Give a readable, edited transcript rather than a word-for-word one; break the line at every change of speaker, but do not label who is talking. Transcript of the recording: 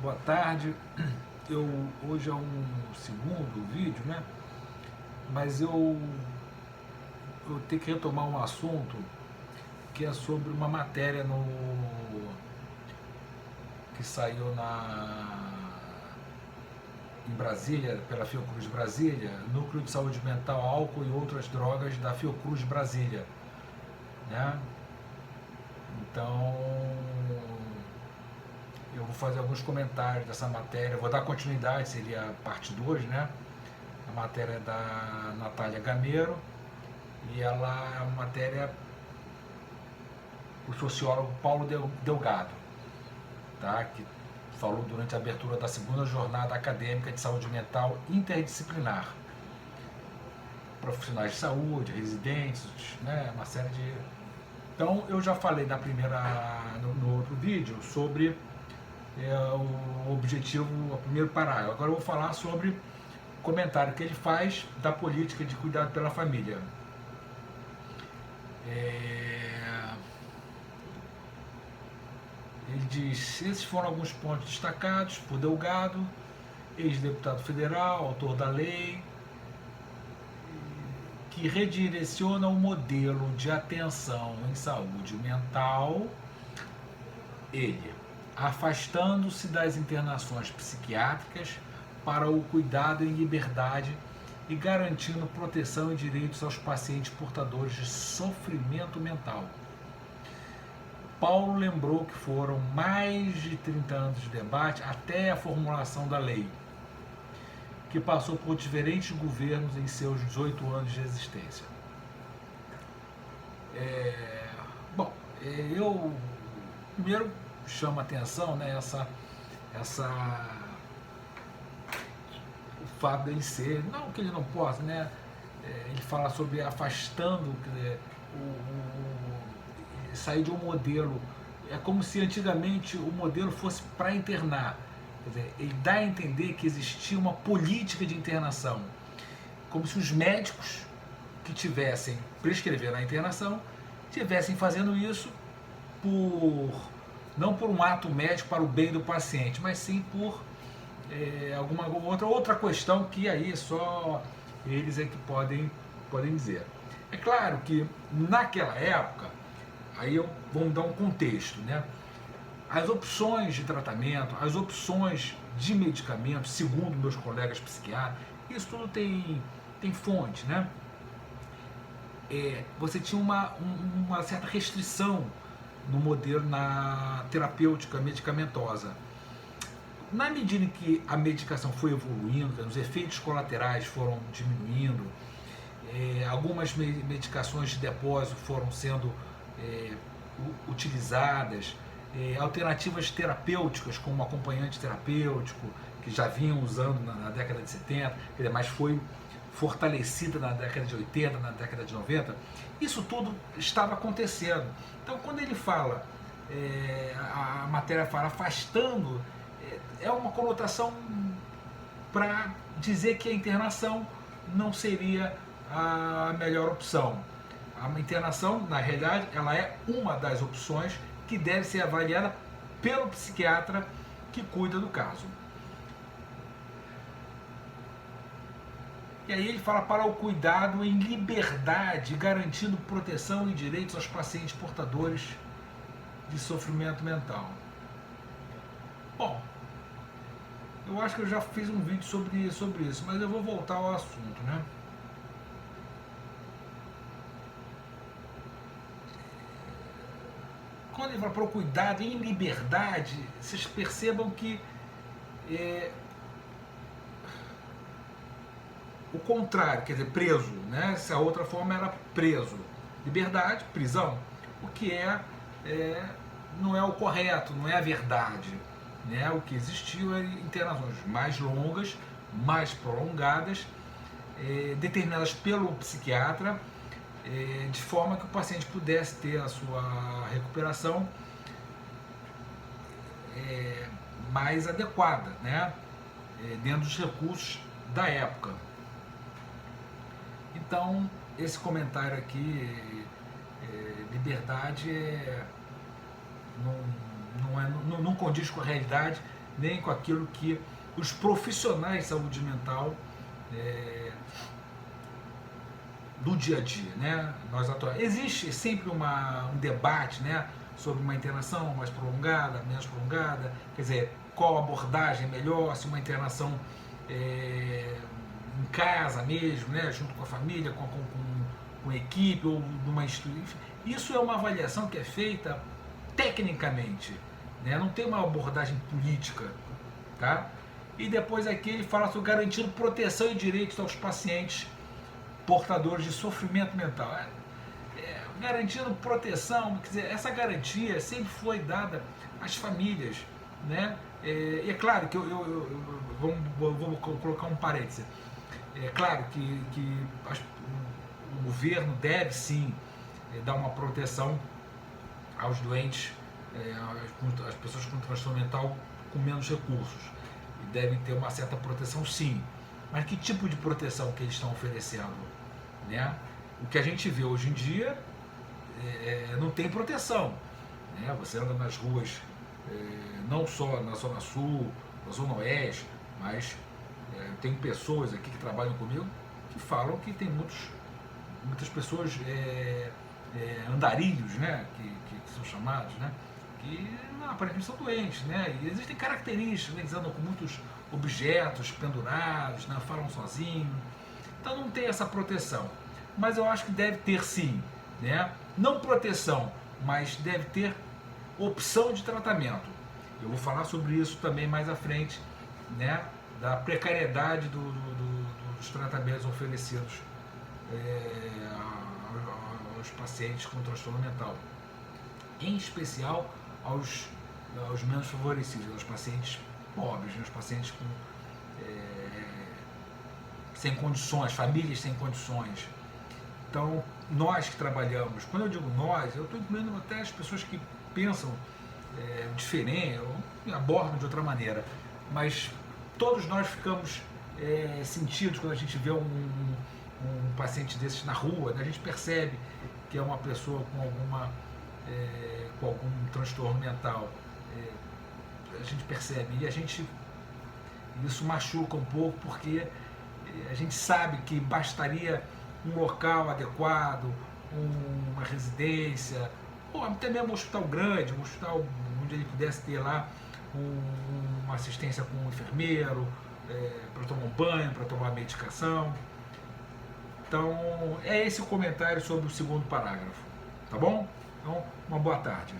Boa tarde. Hoje é um segundo vídeo, né? Mas eu tenho que retomar um assunto que é sobre uma matéria que saiu em Brasília, pela Fiocruz Brasília, Núcleo de Saúde Mental, Álcool e Outras Drogas da Fiocruz Brasília, né? Então, eu vou fazer alguns comentários dessa matéria, vou dar continuidade, seria a parte 2, né? A matéria é da Natália Gameiro e ela é uma matéria do sociólogo Paulo Delgado, tá? Que falou durante a abertura da segunda jornada acadêmica de saúde mental interdisciplinar. Profissionais de saúde, residentes, né? Uma série de... Então, eu já falei no outro vídeo sobre o objetivo, o primeiro parágrafo. Agora eu vou falar sobre o comentário que ele faz da política de cuidado pela família. Ele diz: esses foram alguns pontos destacados por Delgado, ex-deputado federal, autor da lei, que redireciona o modelo de atenção em saúde mental, ele, afastando-se das internações psiquiátricas para o cuidado em liberdade e garantindo proteção e direitos aos pacientes portadores de sofrimento mental. Paulo lembrou que foram mais de 30 anos de debate até a formulação da lei, que passou por diferentes governos em seus 18 anos de existência. Bom, eu primeiro chamo a atenção, né, o fato dele ser, não que ele não possa, né, ele fala sobre afastando, sair de um modelo. É como se antigamente o modelo fosse para internar. Quer dizer, ele dá a entender que existia uma política de internação, como se os médicos que tivessem prescrevendo a internação tivessem fazendo isso não por um ato médico para o bem do paciente, mas sim por alguma outra questão que aí só eles é que podem dizer. É claro que naquela época, vamos dar um contexto, né? As opções de tratamento, as opções de medicamentos, segundo meus colegas psiquiatras, isso tudo tem fonte, né? Você tinha uma certa restrição no modelo, na terapêutica medicamentosa. Na medida em que a medicação foi evoluindo, os efeitos colaterais foram diminuindo, algumas medicações de depósito foram sendo utilizadas, alternativas terapêuticas como acompanhante terapêutico, que já vinham usando na década de 70, mas foi fortalecida na década de 80, na década de 90, isso tudo estava acontecendo. Então, quando ele fala, a matéria fala afastando, é uma conotação para dizer que a internação não seria a melhor opção. A internação, na realidade, ela é uma das opções que deve ser avaliada pelo psiquiatra que cuida do caso. E aí ele fala para o cuidado em liberdade, garantindo proteção e direitos aos pacientes portadores de sofrimento mental. Bom, eu acho que eu já fiz um vídeo sobre isso, mas eu vou voltar ao assunto, né? Quando ele fala para o cuidado em liberdade, vocês percebam que o contrário, quer dizer, preso, né? Se a outra forma era preso. Liberdade, prisão. O que não é o correto, não é a verdade. Né? O que existiu é internações mais longas, mais prolongadas, determinadas pelo psiquiatra, de forma que o paciente pudesse ter a sua recuperação mais adequada, né? Dentro dos recursos da época. Então, esse comentário aqui, liberdade não condiz com a realidade, nem com aquilo que os profissionais de saúde mental do dia a dia, né? Existe sempre um debate, né, sobre uma internação mais prolongada, menos prolongada, quer dizer, qual abordagem é melhor, se uma internação em casa mesmo, né, junto com a família, com a equipe ou numa instituição. Isso é uma avaliação que é feita tecnicamente, né? Não tem uma abordagem política, tá? E depois aqui ele fala sobre garantindo proteção e direitos aos pacientes portadores de sofrimento mental. Garantindo proteção, quer dizer, essa garantia sempre foi dada às famílias, né? E é claro que vou colocar um parêntese. É claro que o governo deve sim dar uma proteção aos doentes, às pessoas com transtorno mental com menos recursos. E devem ter uma certa proteção sim. Mas que tipo de proteção que eles estão oferecendo? Né? O que a gente vê hoje em dia não tem proteção. Né? Você anda nas ruas, não só na Zona Sul, na Zona Oeste, mas tem pessoas aqui que trabalham comigo que falam que tem muitas pessoas andarilhos, né? que são chamados, né? Que aparentemente são doentes, né? E existem características, né? Eles andam com muitos objetos pendurados, né? Falam sozinhos. Então não tem essa proteção. Mas eu acho que deve ter sim, né? Não proteção, mas deve ter opção de tratamento. Eu vou falar sobre isso também mais à frente, né? Da precariedade dos tratamentos oferecidos aos pacientes com transtorno mental. Em especial aos menos favorecidos, aos pacientes pobres, aos pacientes sem condições, famílias sem condições. Então, nós que trabalhamos, quando eu digo nós, eu estou incluindo até as pessoas que pensam diferente, ou abordam de outra maneira, mas todos nós ficamos sentidos quando a gente vê um paciente desses na rua, né? A gente percebe que é uma pessoa com algum transtorno mental, a gente percebe, e isso machuca um pouco, porque a gente sabe que bastaria um local adequado, uma residência, ou até mesmo um hospital grande, um hospital onde ele pudesse ter lá uma assistência com um enfermeiro, para tomar um banho, para tomar medicação. Então, é esse o comentário sobre o segundo parágrafo, tá bom? Então, uma boa tarde.